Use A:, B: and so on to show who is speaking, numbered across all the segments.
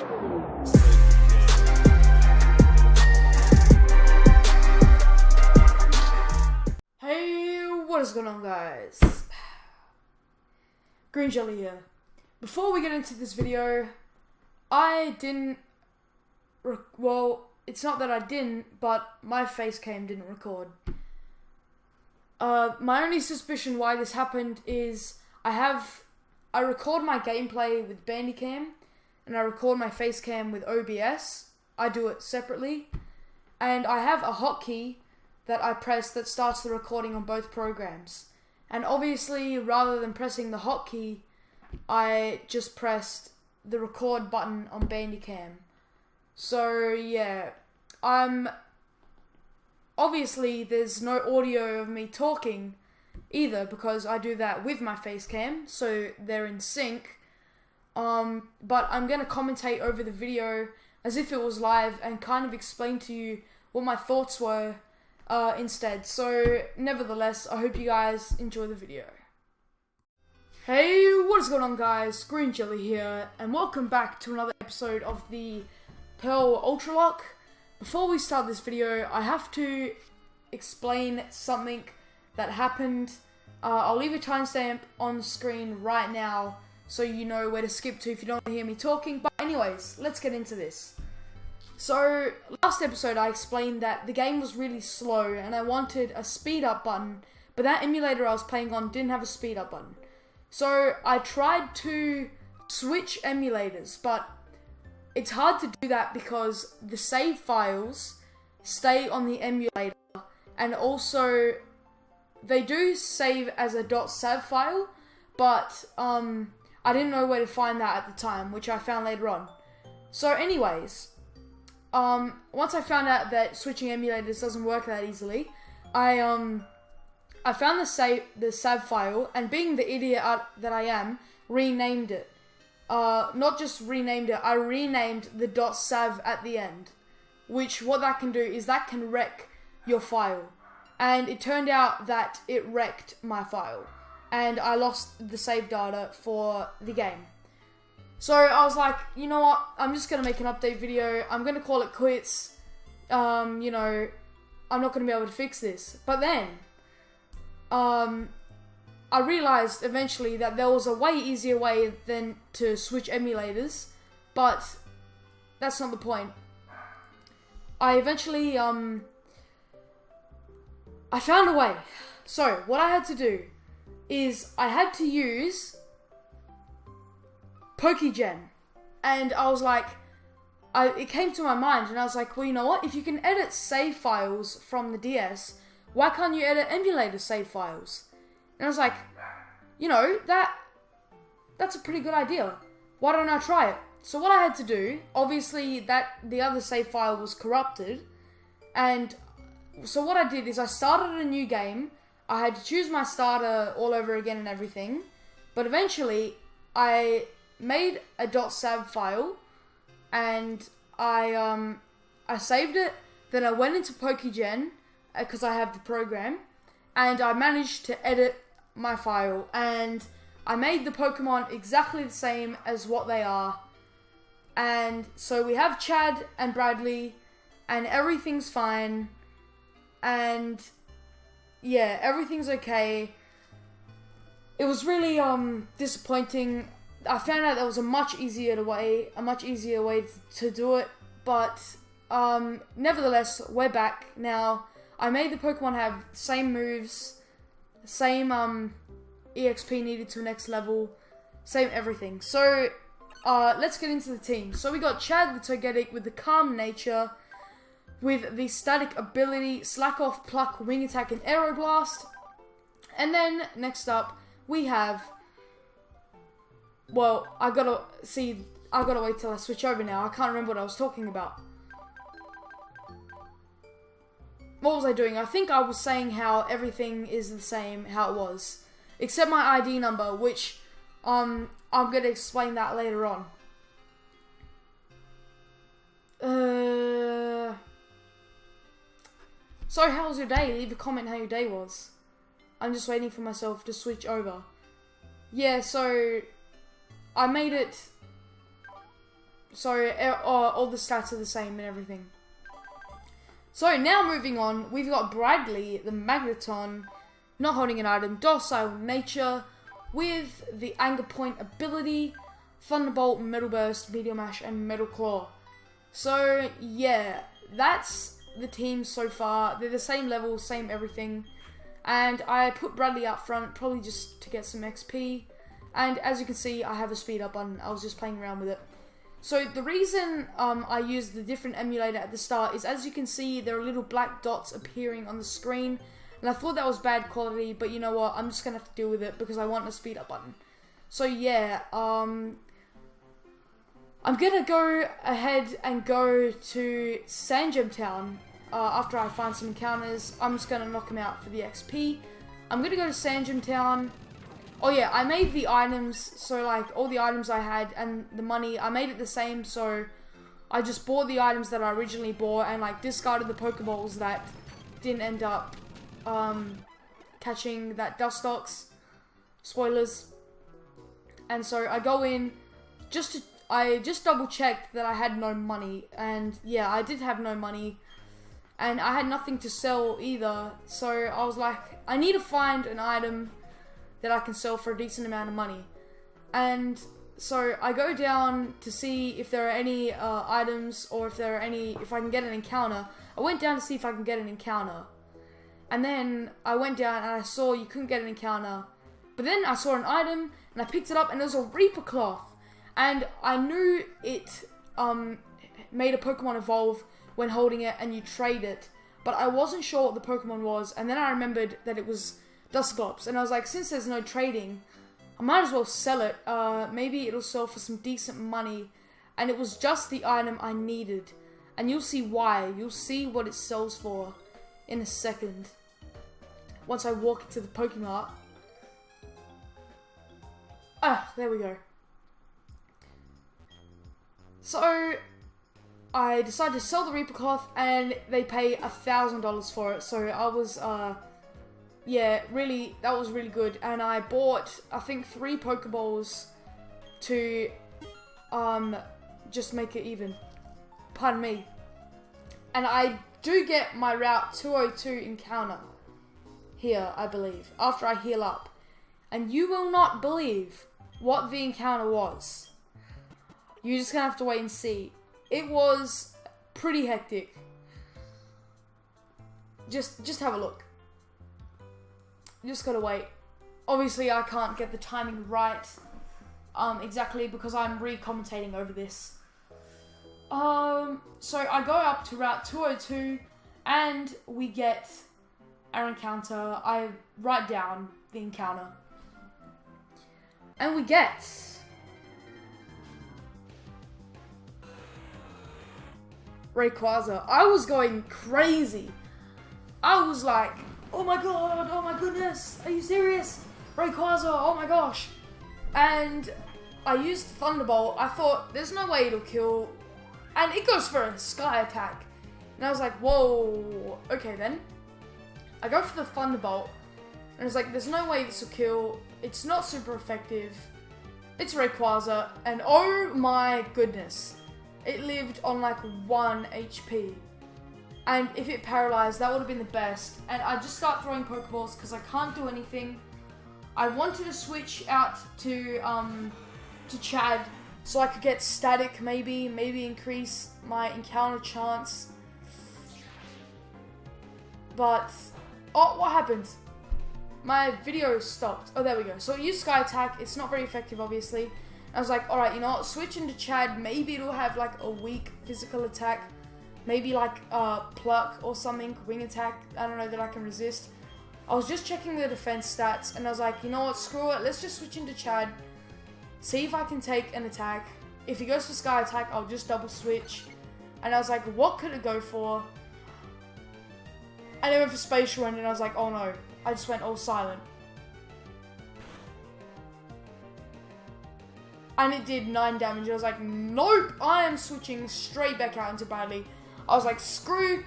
A: Hey, what is going on, guys? Green Jelly here. Before we get into this video, I didn't well, it's not that I didn't, but my face cam didn't record. My only suspicion why this happened is I record my gameplay with Bandicam and I record my face cam with OBS. I do it separately, and I have a hotkey that I press that starts the recording on both programs. And obviously, rather than pressing the hotkey, I just pressed the record button on Bandicam. So yeah, obviously there's no audio of me talking either because I do that with my face cam, so they're in sync. But I'm gonna commentate over the video as if it was live and kind of explain to you what my thoughts were instead. So nevertheless, I hope you guys enjoy the video. Hey, what is going on, guys? Green Jelly here, and welcome back to another episode of the Pearl Ultralock. Before we start this video, I have to explain something that happened. I'll leave a timestamp on screen right now so you know where to skip to if you don't want to hear me talking. But anyways, let's get into this. So, last episode I explained that the game was really slow and I wanted a speed up button, but that emulator I was playing on didn't have a speed up button. So, I tried to switch emulators, but it's hard to do that because the save files stay on the emulator, and also they do save as a .sav file, but I didn't know where to find that at the time, which I found later on. So anyways, once I found out that switching emulators doesn't work that easily, I found the sav file, and being the idiot that I am, renamed it. Not just renamed it, I renamed the .sav at the end. Which, what that can do is that can wreck your file. And it turned out that it wrecked my file. And I lost the save data for the game. So I was like, you know what, I'm just going to make an update video. I'm going to call it quits. I'm not going to be able to fix this. But then, I realized eventually that there was a way easier way than to switch emulators, but that's not the point. I eventually, I found a way. So, what I had to do is I had to use Pokegen. And I was like, it came to my mind and I was like, well, you know what? If you can edit save files from the DS, why can't you edit emulator save files? And I was like, you know, that's a pretty good idea. Why don't I try it? So what I had to do, obviously the other save file was corrupted, and so what I did is I started a new game. I had to choose my starter all over again and everything, but eventually I made a .sav file and I saved it. Then I went into Pokegen because I have the program, and I managed to edit my file, and I made the Pokemon exactly the same as what they are. And so we have Chad and Bradley, and everything's fine, and yeah, everything's okay. It was really disappointing. I found out there was a much easier way to do it, but nevertheless, we're back now. I made the Pokemon have the same moves, same EXP needed to the next level, same everything. So let's get into the team. So we got Chad the Togetic with the Calm Nature, with the Static ability, Slack Off, Pluck, Wing Attack, and Aeroblast. And then next up we have, well, I gotta wait till I switch over now. I can't remember what I was talking about. What was I doing? I think I was saying how everything is the same, how it was. Except my ID number, which, I'm going to explain that later on. So, how was your day? Leave a comment how your day was. I'm just waiting for myself to switch over. Yeah, so I made it So all the stats are the same and everything. So now moving on, we've got Bradley, the Magneton, not holding an item, Docile Nature, with the Anger Point ability, Thunderbolt, Metal Burst, Meteor Mash, and Metal Claw. So yeah, that's the team so far. They're the same level, same everything. And I put Bradley up front, probably just to get some XP. And as you can see, I have a speed up button. I was just playing around with it. So the reason I used the different emulator at the start is, as you can see, there are little black dots appearing on the screen. And I thought that was bad quality, but you know what? I'm just going to have to deal with it because I want a speed up button. So yeah, I'm going to go ahead and go to Sandgem Town after I find some encounters. I'm just going to knock them out for the XP. I'm going to go to Sandgem Town. Oh yeah, I made the items, so like all the items I had and the money, I made it the same, so I just bought the items that I originally bought and like discarded the Pokeballs that didn't end up catching that Dustox. Spoilers. And so I go in, I just double checked that I had no money, and yeah, I did have no money, and I had nothing to sell either, so I was like, I need to find an item that I can sell for a decent amount of money. And so I go down to see if there are any items, or if I can get an encounter. I went down to see if I can get an encounter. And then I went down and I saw you couldn't get an encounter. But then I saw an item and I picked it up and it was a Reaper Cloth. And I knew it made a Pokemon evolve when holding it and you trade it. But I wasn't sure what the Pokemon was, and then I remembered that it was Dusclops, and I was like, since there's no trading, I might as well sell it. Maybe it'll sell for some decent money, and it was just the item I needed, and you'll see why. You'll see what it sells for in a second once I walk into the Pokemart. Ah, there we go. So I decided to sell the Reaper Cloth, and they pay $1,000 for it, so I was yeah, really, that was really good. And I bought, I think, 3 Pokeballs to just make it even. Pardon me. And I do get my Route 202 encounter here, I believe, after I heal up. And you will not believe what the encounter was. You're just gonna have to wait and see. It was pretty hectic. Just have a look. You just gotta wait. Obviously, I can't get the timing right exactly because I'm re-commentating over this. So I go up to Route 202 and we get our encounter. I write down the encounter. And we get Rayquaza. I was going crazy. I was like, oh my god, oh my goodness, are you serious? Rayquaza, oh my gosh. And I used Thunderbolt. I thought, there's no way it'll kill. And it goes for a Sky Attack. And I was like, whoa, okay then. I go for the Thunderbolt. And it's like, there's no way this will kill. It's not super effective. It's Rayquaza. And oh my goodness. It lived on like 1 HP. And if it paralyzed, that would have been the best. And I just start throwing Pokeballs because I can't do anything. I wanted to switch out to Chad so I could get Static, maybe increase my encounter chance. But oh, what happened? My video stopped. Oh, there we go. So I used Sky Attack. It's not very effective, obviously. I was like, alright, you know what? Switch into Chad. Maybe it'll have like a weak physical attack. Maybe like Pluck or something, Wing Attack, I don't know, that I can resist. I was just checking the defense stats and I was like, you know what, screw it, let's just switch into Chad. See if I can take an attack. If he goes for Sky Attack, I'll just double switch. And I was like, what could it go for? And I went for Space Run and I was like, oh no. I just went all silent. And it did 9 damage. I was like, nope, I am switching straight back out into Bradley. I was like, screw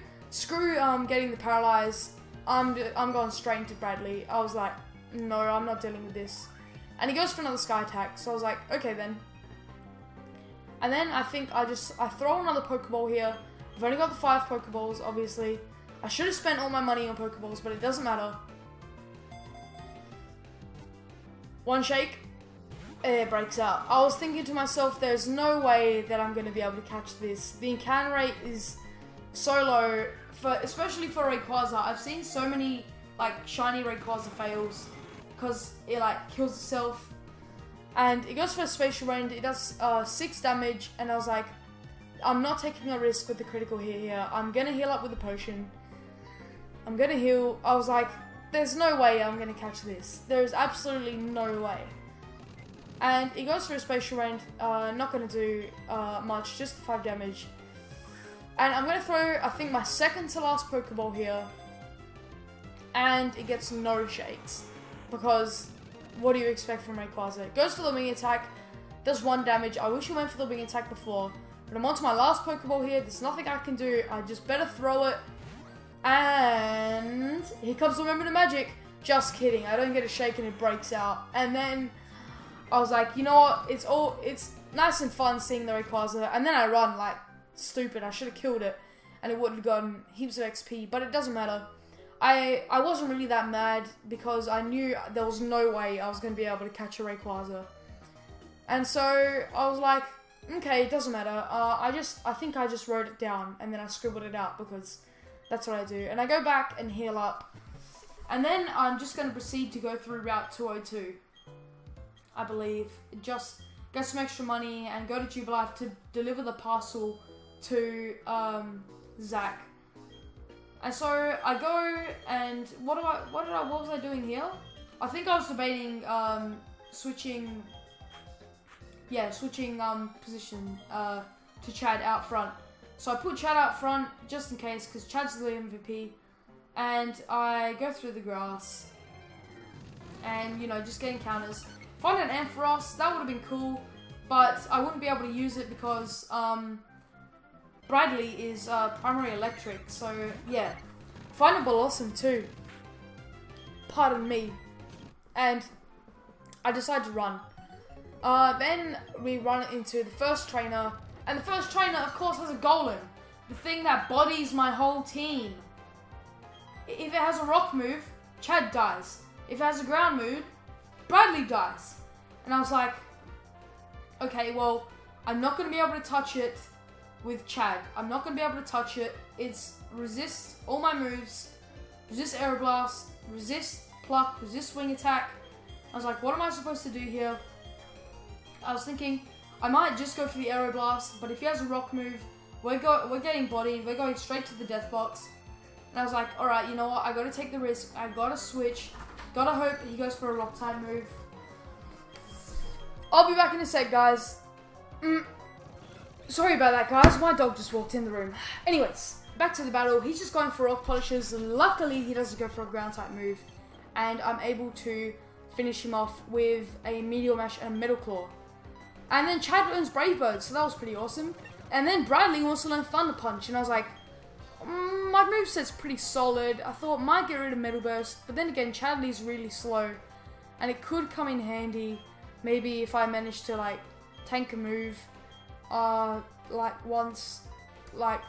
A: getting the paralyzed. I'm going straight into Bradley. I was like, no, I'm not dealing with this. And he goes for another Sky Attack. So I was like, okay then. And then I think I throw another Pokeball here. I've only got the 5 Pokeballs, obviously. I should have spent all my money on Pokeballs, but it doesn't matter. One shake, it breaks out. I was thinking to myself, there's no way that I'm going to be able to catch this. The encounter rate is so low, especially for Rayquaza. I've seen so many like shiny Rayquaza fails because it like kills itself. And it goes for a Spatial Rend, it does 6 damage, and I was like, I'm not taking a risk with the critical hit here. I'm going to heal up with the potion. I'm going to heal. I was like, there's no way I'm going to catch this. There's absolutely no way. And it goes for a Spatial Rend, not going to do much, just 5 damage. And I'm going to throw, I think, my second to last Pokeball here. And it gets no shakes. Because what do you expect from Rayquaza? It goes for the wing attack, does 1 damage. I wish it went for the wing attack before. But I'm on to my last Pokeball here. There's nothing I can do. I just better throw it. And here comes the moment of magic. Just kidding. I don't get a shake and it breaks out. And then I was like, you know what? It's nice and fun seeing the Rayquaza. And then I run like stupid. I should have killed it. And it would have gotten heaps of XP. But it doesn't matter. I wasn't really that mad because I knew there was no way I was going to be able to catch a Rayquaza. And so I was like, okay, it doesn't matter. I think I just wrote it down and then I scribbled it out because that's what I do. And I go back and heal up. And then I'm just going to proceed to go through Route 202. I believe. Just get some extra money and go to Jubilife to deliver the parcel to Zach. And so I go and what was I doing here? I think I was debating switching position to Chad out front. So I put Chad out front just in case because Chad's the MVP. And I go through the grass and just get encounters. Find an Ampharos, that would have been cool, but I wouldn't be able to use it because Bradley is primary electric, so yeah. Find a Blossom too. Pardon me. And I decide to run. Then we run into the first trainer, and the first trainer, of course, has a Golem. The thing that bodies my whole team. If it has a rock move, Chad dies. If it has a ground move, Bradley dies. And I was like, okay, well, I'm not going to be able to touch it with Chad. I'm not going to be able to touch it. It's resist all my moves, resist Aeroblast, resist Pluck, resist Wing Attack. I was like, what am I supposed to do here? I was thinking, I might just go for the Aeroblast, but if he has a rock move, we're getting bodied, we're going straight to the death box. And I was like, alright, you know what, I gotta take the risk, I gotta switch, gotta hope he goes for a rock type move. I'll be back in a sec, guys. Sorry about that, guys, my dog just walked in the room. Anyways, back to the battle, he's just going for rock polishes. Luckily, he doesn't go for a ground type move, and I'm able to finish him off with a Meteor Mash and a Metal Claw. And then Chad learns Brave Bird, so that was pretty awesome. And then Bradley wants to learn Thunder Punch, and I was like, my moveset's pretty solid. I thought might get rid of Metal Burst, but then again, Chadley's really slow, and it could come in handy. Maybe if I managed to like tank a move, like once, like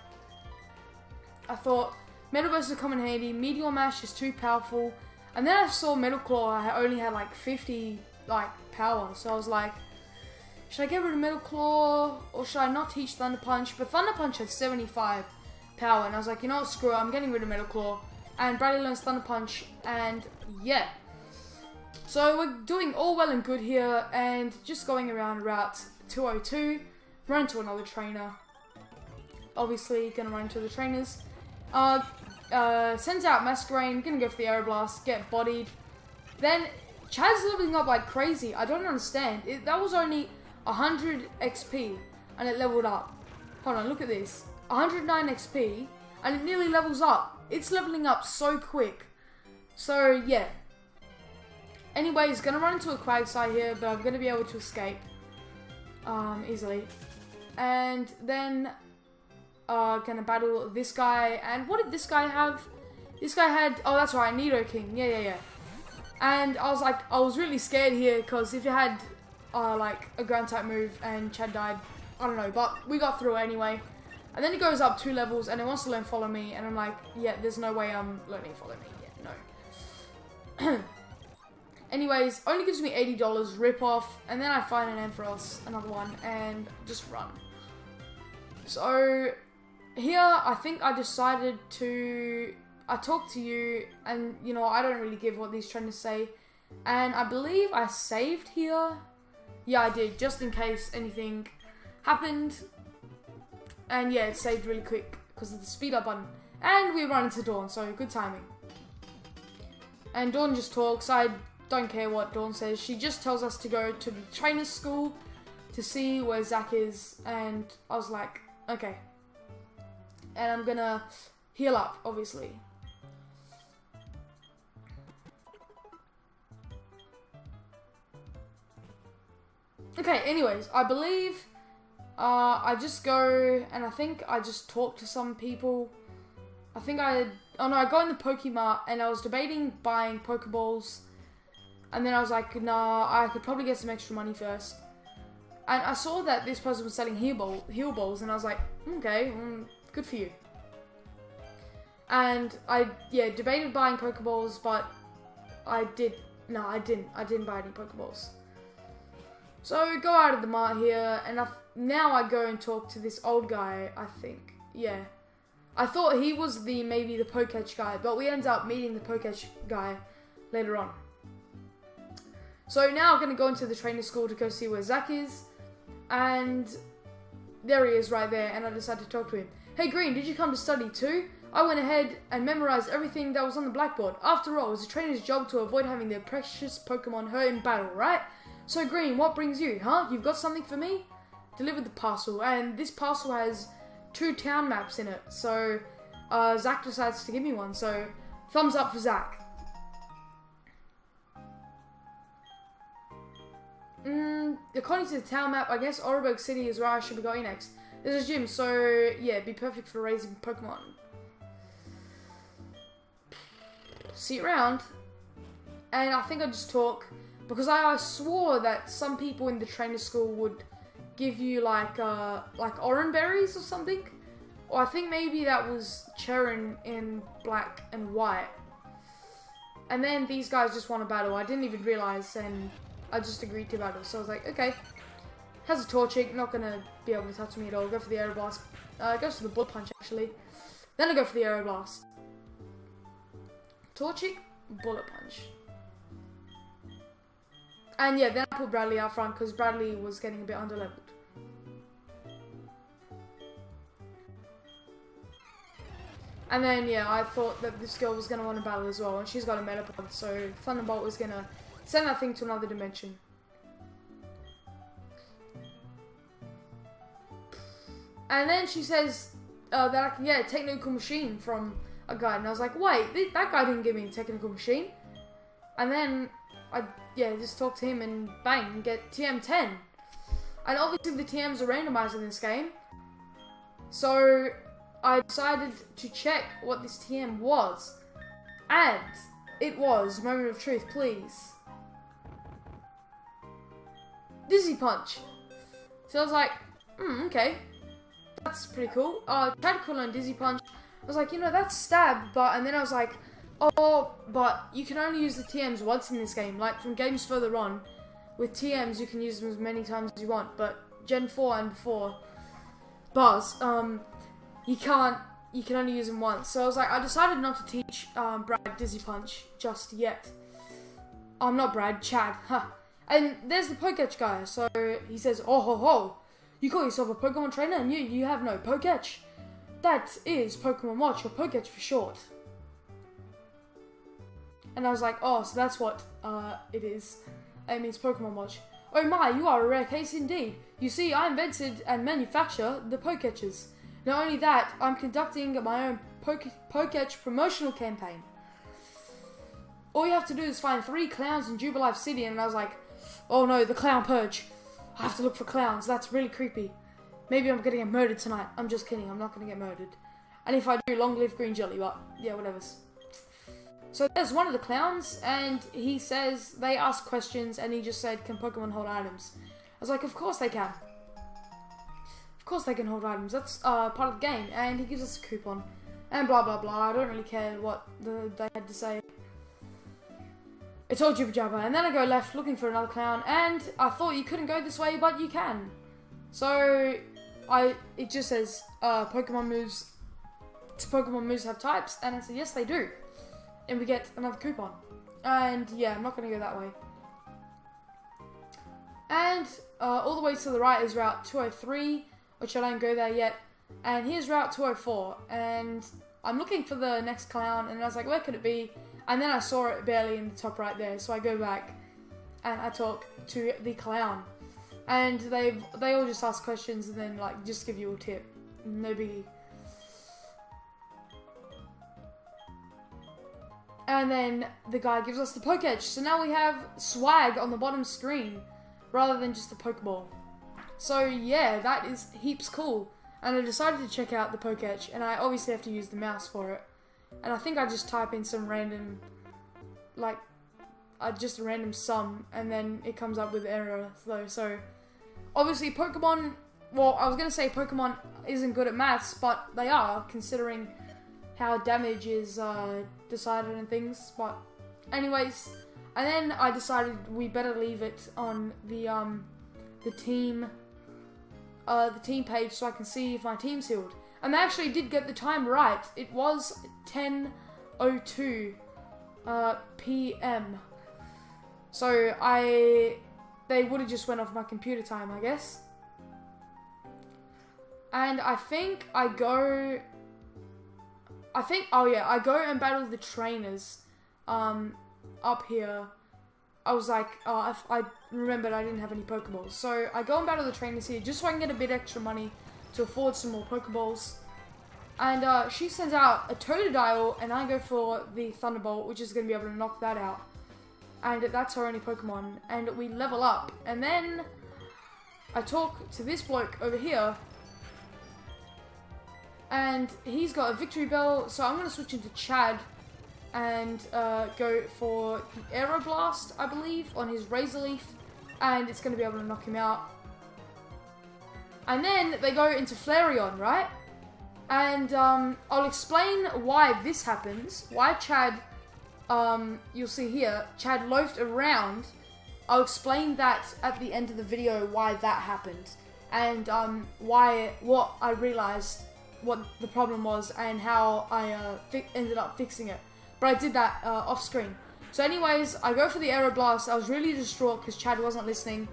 A: I thought Metal Burst would come in handy. Meteor Mash is too powerful, and then I saw Metal Claw. I only had like 50 like power, so I was like, should I get rid of Metal Claw or should I not teach Thunder Punch? But Thunder Punch had 75 power, and I was like, you know what, screw it, I'm getting rid of Metal Claw. And Bradley learns Thunder Punch, and yeah. So we're doing all well and good here, and just going around Route 202, run into another trainer. Obviously, gonna run into the trainers. Sends out Masquerain, gonna go for the Aeroblast, get bodied. Then Chad's leveling up like crazy. I don't understand. That was only 100 XP, and it leveled up. Hold on, look at this. 109 XP, and it nearly levels up. It's leveling up so quick. So, yeah. Anyways, gonna run into a Quagsire here, but I'm gonna be able to escape easily. And then gonna battle this guy. And what did this guy have? This guy had, oh that's right, Nidoking. Yeah. And I was like, I was really scared here because if you had like a ground type move and Chad died, I don't know, but we got through it anyway. And then it goes up 2 levels and it wants to learn Follow Me, and I'm like, yeah, there's no way I'm learning Follow Me yet, no. Anyways, only gives me $80, rip off, and then I find an Ampharos, another one, and just run. So, here, I think I decided to, I talked to you, and, you know, I don't really give what these trainers say, and I believe I saved here. Yeah, I did, just in case anything happened. And yeah, it saved really quick because of the speed up button. And we run into Dawn, so good timing. And Dawn just talks. I don't care what Dawn says. She just tells us to go to the trainer's school to see where Zack is. And I was like, okay. And I'm gonna heal up, obviously. Okay, anyways, I believe I just go and I think I just talk to some people. I think I got in the Pokemart and I was debating buying Pokeballs. And then I was like, nah, I could probably get some extra money first. And I saw that this person was selling heal balls, and I was like, okay, good for you. And I debated buying Pokeballs, but I didn't buy any Pokeballs. So go out of the mart here, and now I go and talk to this old guy, I think. Yeah. I thought he was maybe the Poketch guy, but we end up meeting the Poketch guy later on. So now I'm going to go into the trainer school to go see where Zack is. And there he is right there, and I decided to talk to him. Hey Green, did you come to study too? I went ahead and memorized everything that was on the blackboard. After all, it's a trainer's job to avoid having their precious Pokemon hurt in battle, right? So Green, what brings you, huh? You've got something for me? Delivered the parcel, and this parcel has 2 town maps in it. So Zack decides to give me one, so thumbs up for Zack. According to the town map, I guess Oreburgh City is where I should be going next. There's a gym, so yeah, be perfect for raising Pokemon. See you around. And I think I just talk, because I swore that some people in the trainer school would give you like orange berries or something. Or I think maybe that was Cheren in black and white. And then these guys just want to battle. I didn't even realize, and I just agreed to battle. So I was like, okay. Has a Torchic, not gonna be able to touch me at all. Go for the Aeroblast. Goes for the Bullet Punch actually. Then I go for the Aeroblast. Torchic, Bullet Punch. And yeah, then I put Bradley out front because Bradley was getting a bit underleveled. And then yeah, I thought that this girl was gonna want to battle as well, and she's got a Metapod, so Thunderbolt was gonna send that thing to another dimension. And then she says that I can get a technical machine from a guy, and I was like, wait, that guy didn't give me a technical machine. And then I just talk to him and bang, get TM10. And obviously the TMs are randomized in this game, so I decided to check what this TM was, and it was, moment of truth, please, Dizzy Punch. So I was like, okay, that's pretty cool. Tried to call on Dizzy Punch. I was like, you know, that's stab, and then I was like, oh, but you can only use the TMs once in this game. Like from games further on, with TMs you can use them as many times as you want, but Gen 4 and before bars, you can only use them once. So I was like, I decided not to teach Brad Dizzy Punch just yet. Not Brad, Chad. Huh. And there's the Poketch guy. So he says, oh ho ho, you call yourself a Pokemon trainer and you have no Poketch? That is Pokemon Watch, or Poketch for short. And I was like, oh, so that's what it is. It means Pokemon Watch. Oh my, you are a rare case indeed. You see, I invented and manufacture the Poketches. Not only that, I'm conducting my own Poketch promotional campaign. All you have to do is find 3 clowns in Jubilife City, and I was like, oh no, the clown purge. I have to look for clowns, that's really creepy. Maybe I'm gonna get murdered tonight. I'm just kidding, I'm not gonna get murdered. And if I do, long live Green Jelly, but yeah, whatever. So there's one of the clowns, and he says, they ask questions, and he just said, can Pokemon hold items? I was like, of course they can. Of course they can hold items. That's part of the game. And he gives us a coupon. And blah, blah, blah. I don't really care what they had to say. It's all jibber jabber. And then I go left looking for another clown. And I thought you couldn't go this way, but you can. So, it just says, Pokemon moves have types. And I said, yes, they do. And we get another coupon. And yeah, I'm not going to go that way. And all the way to the right is Route 203, which I don't go there yet. And here's Route 204. And I'm looking for the next clown. And I was like, where could it be? And then I saw it barely in the top right there. So I go back and I talk to the clown. And they all just ask questions and then like just give you a tip. No biggie. And then the guy gives us the Pokédex. So now we have swag on the bottom screen rather than just a Pokeball. So yeah, that is heaps cool. And I decided to check out the Pokédex, and I obviously have to use the mouse for it. And I think I just type in some random, like, just a random sum, and then it comes up with error though. So obviously Pokemon, well, I was going to say Pokemon isn't good at maths, but they are, considering how damage is decided and things. But anyways, and then I decided we better leave it on the team page so I can see if my team's healed. And they actually did get the time right. It was 10:02 p.m. So they would have just went off my computer time, I guess. And I go and battle the trainers up here. I was like, I remembered I didn't have any Pokeballs. So I go and battle the trainers here just so I can get a bit extra money to afford some more Pokeballs. And she sends out a Totodile, and I go for the Thunderbolt, which is going to be able to knock that out. And that's her only Pokemon. And we level up. And then I talk to this bloke over here. And he's got a Victory Bell, so I'm going to switch into Chad and go for the Aeroblast, I believe, on his Razor Leaf. And it's going to be able to knock him out. And then they go into Flareon, right? And I'll explain why this happens. Why Chad, you'll see here, Chad loafed around. I'll explain that at the end of the video, why that happened. And what I realized, what the problem was, and how I ended up fixing it. But I did that off screen. So anyways, I go for the Aeroblast. I was really distraught because Chad wasn't listening.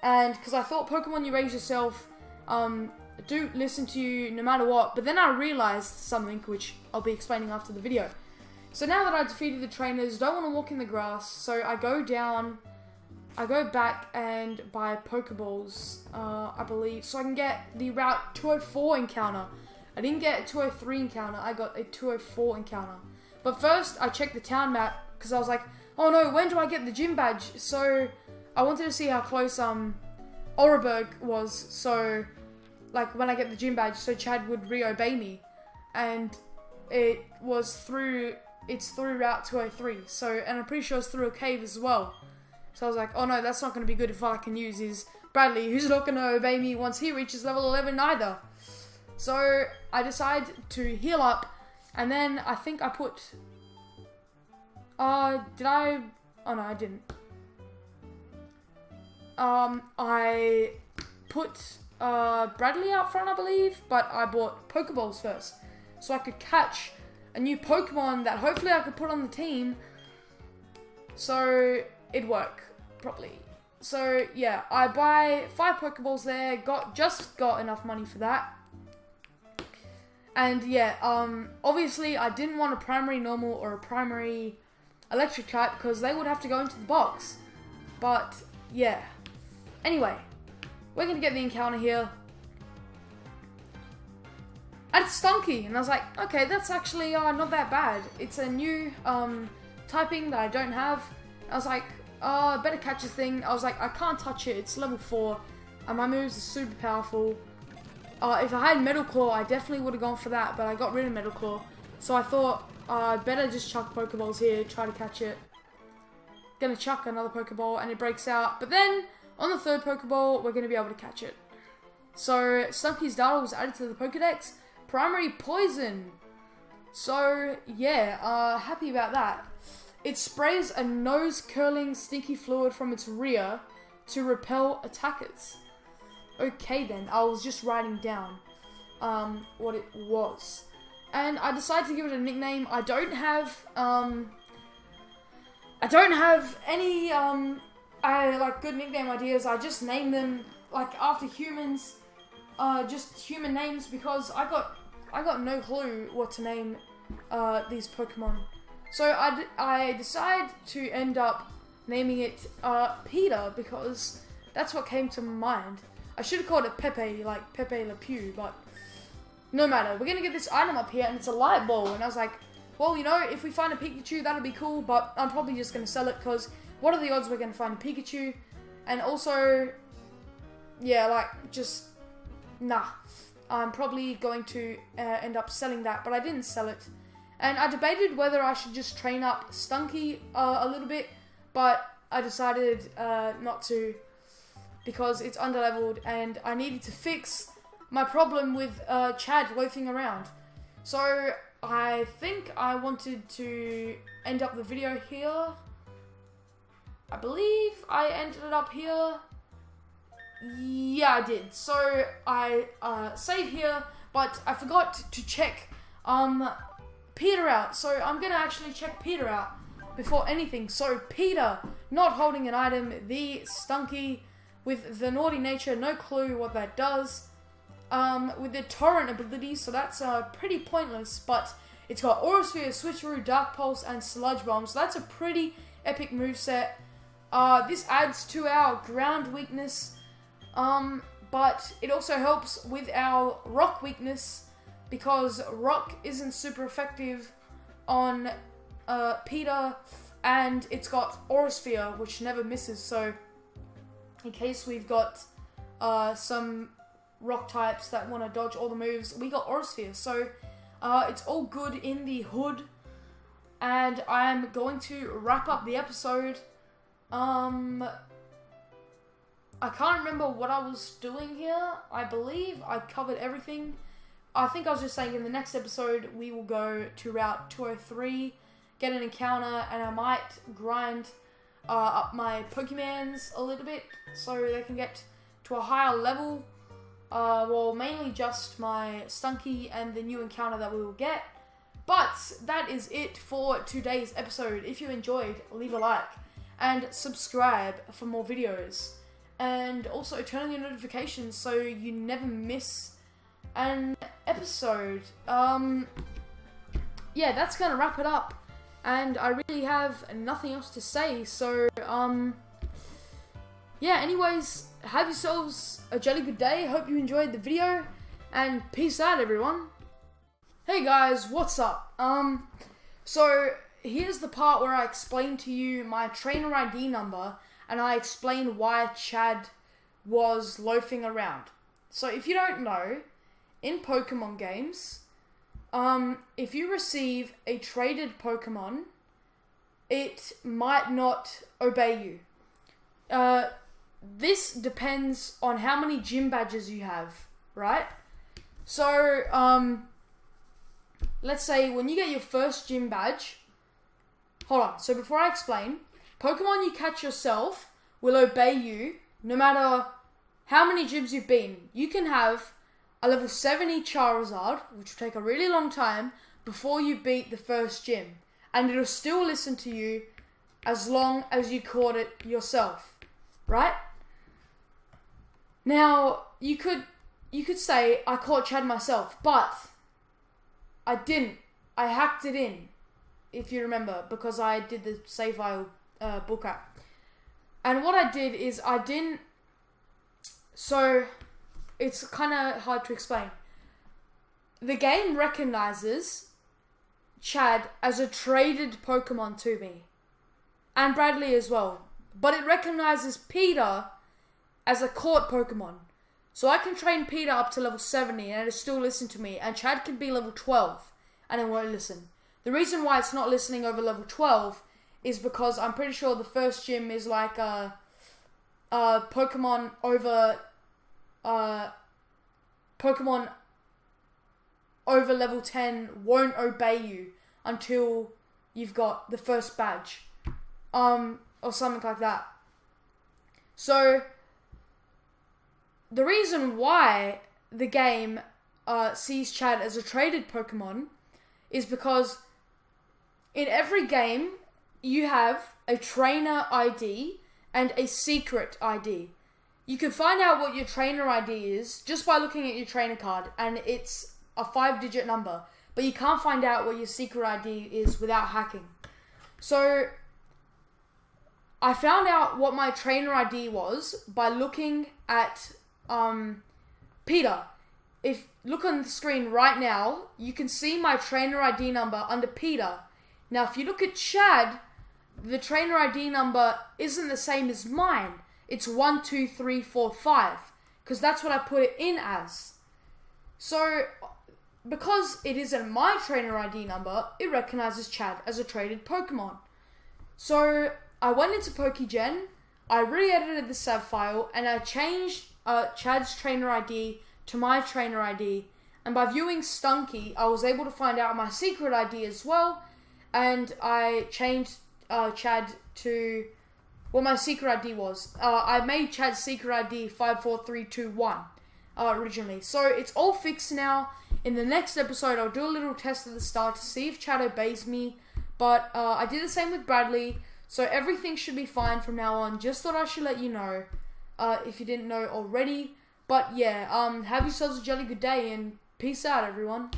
A: And because I thought Pokemon You Raise Yourself do listen to you no matter what. But then I realized something, which I'll be explaining after the video. So now that I defeated the trainers, don't want to walk in the grass. So I go down, I go back and buy Pokeballs, I believe. So I can get the Route 204 encounter. I didn't get a 203 encounter, I got a 204 encounter. But first, I checked the town map, because I was like, oh no, when do I get the gym badge? So, I wanted to see how close, Oreburgh was, so, like, when I get the gym badge, so Chad would re-obey me. And it's through Route 203, so, and I'm pretty sure it's through a cave as well. So I was like, oh no, that's not going to be good if all I can use is Bradley, who's not going to obey me once he reaches level 11 either. So, I decide to heal up, and then I think I put... did I... Oh no, I didn't. I put Bradley out front, I believe, but I bought Pokeballs first. So I could catch a new Pokemon that hopefully I could put on the team, so it'd work properly. So, yeah, I buy 5 Pokeballs there, just got enough money for that. And yeah, obviously I didn't want a primary normal or a primary electric type because they would have to go into the box. But yeah. Anyway, we're going to get the encounter here. And it's Stunky. And I was like, okay, that's actually not that bad. It's a new typing that I don't have. I was like, I better catch this thing. I was like, I can't touch it. It's level 4. And my moves are super powerful. If I had Metal Claw, I definitely would have gone for that, but I got rid of Metal Claw. So I thought, I'd better just chuck Pokeballs here, try to catch it. Gonna chuck another Pokeball, and it breaks out. But then, on the third Pokeball, we're gonna be able to catch it. So Stunky's data was added to the Pokedex. Primary poison. So yeah, happy about that. It sprays a nose-curling stinky fluid from its rear to repel attackers. Okay then, I was just writing down what it was. And I decided to give it a nickname. I don't have any good nickname ideas. I just named them like after humans, just human names, because I got no clue what to name these Pokemon. So I decided to end up naming it Peter, because that's what came to mind. I should have called it Pepe, like Pepe Le Pew, but no matter. We're gonna get this item up here, and it's a light ball. And I was like, well, you know, if we find a Pikachu, that'll be cool, but I'm probably just gonna sell it, because what are the odds we're gonna find a Pikachu? And also, yeah, like, just, nah. I'm probably going to end up selling that, but I didn't sell it. And I debated whether I should just train up Stunky a little bit, but I decided not to, because it's underleveled and I needed to fix my problem with Chad loafing around. So I think I wanted to end up the video here. I believe I ended it up here. Yeah, I did. So I saved here, but I forgot to check Peter out. So I'm gonna actually check Peter out before anything. So Peter, not holding an item, the Stunky with the naughty nature, no clue what that does. With the Torrent ability, so that's pretty pointless, but it's got Aura Sphere, Switcheroo, Dark Pulse, and Sludge Bomb, so that's a pretty epic moveset. This adds to our ground weakness, but it also helps with our rock weakness, because rock isn't super effective on Peter, and it's got Aura Sphere, which never misses, so in case we've got some rock types that want to dodge all the moves, we got Aura Sphere, so it's all good in the hood. And I'm going to wrap up the episode. I can't remember what I was doing here. I believe I covered everything. I think I was just saying in the next episode we will go to Route 203, get an encounter, and I might grind up my Pokemons a little bit so they can get to a higher level. Well, mainly just my Stunky and the new encounter that we will get. But that is it for today's episode. If you enjoyed, leave a like and subscribe for more videos. And also turn on your notifications so you never miss an episode. Yeah, that's gonna wrap it up. And I really have nothing else to say, so, yeah, anyways, have yourselves a jolly good day. Hope you enjoyed the video, and peace out, everyone. Hey guys, what's up? So here's the part where I explain to you my trainer ID number, and I explain why Chad was loafing around. So if you don't know, in Pokemon games, if you receive a traded Pokemon, it might not obey you. This depends on how many gym badges you have, right? So, let's say when you get your first gym badge, hold on, so before I explain, Pokemon you catch yourself will obey you no matter how many gyms you've been. You can have a level 70 Charizard, which will take a really long time, before you beat the first gym. And it'll still listen to you as long as you caught it yourself, right? Now, you could say, I caught Chad myself, but I didn't. I hacked it in, if you remember, because I did the save file book app. And what I did is I didn't... So, it's kind of hard to explain. The game recognizes Chad as a traded Pokemon to me. And Bradley as well. But it recognizes Peter as a caught Pokemon. So I can train Peter up to level 70 and it'll still listen to me. And Chad can be level 12 and it won't listen. The reason why it's not listening over level 12 is because I'm pretty sure the first gym is like a Pokemon over Pokemon over level 10 won't obey you until you've got the first badge. Or something like that. So, the reason why the game sees Chad as a traded Pokemon is because in every game, you have a trainer ID and a secret ID. You can find out what your trainer ID is just by looking at your trainer card, and it's a 5-digit number. But you can't find out what your secret ID is without hacking. So, I found out what my trainer ID was by looking at Peter. If look on the screen right now, you can see my trainer ID number under Peter. Now, if you look at Chad, the trainer ID number isn't the same as mine. It's 1, 2, 3, 4, 5, because that's what I put it in as. So, because it isn't my trainer ID number, it recognizes Chad as a traded Pokemon. So, I went into Pokegen, I re-edited the save file, and I changed Chad's trainer ID to my trainer ID. And by viewing Stunky, I was able to find out my secret ID as well, and I changed Chad to what my secret ID was. I made Chad's secret ID 54321 originally. So it's all fixed now. In the next episode, I'll do a little test at the start to see if Chad obeys me. But I did the same with Bradley. So everything should be fine from now on. Just thought I should let you know if you didn't know already. But yeah, have yourselves a jolly good day and peace out, everyone.